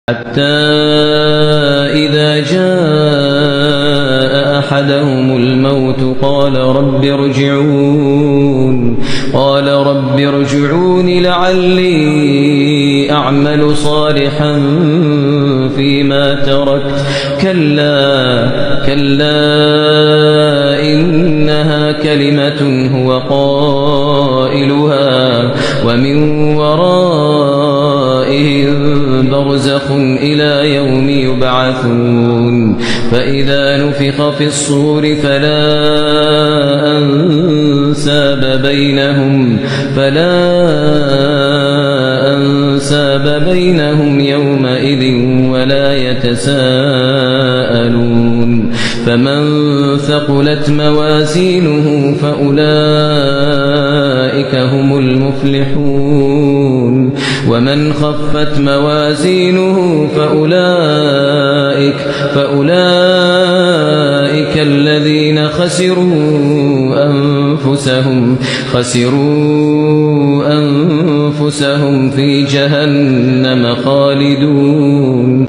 حتى إذا جاء أحدهم الموت قال رب ارجعون لعلي أعمل صالحا فيما تركت كلا إنها كلمة هو قائلها ومن ورائهم برزخ إلى يوم يبعثون فإذا نفخ في الصور فلا أنساب بينهم يومئذ ولا يتساءلون فمن ثقلت موازينه فأولئك هم المفلحون ومن خفت موازينه فأولئك الذين خسروا أنفسهم في جهنم خالدون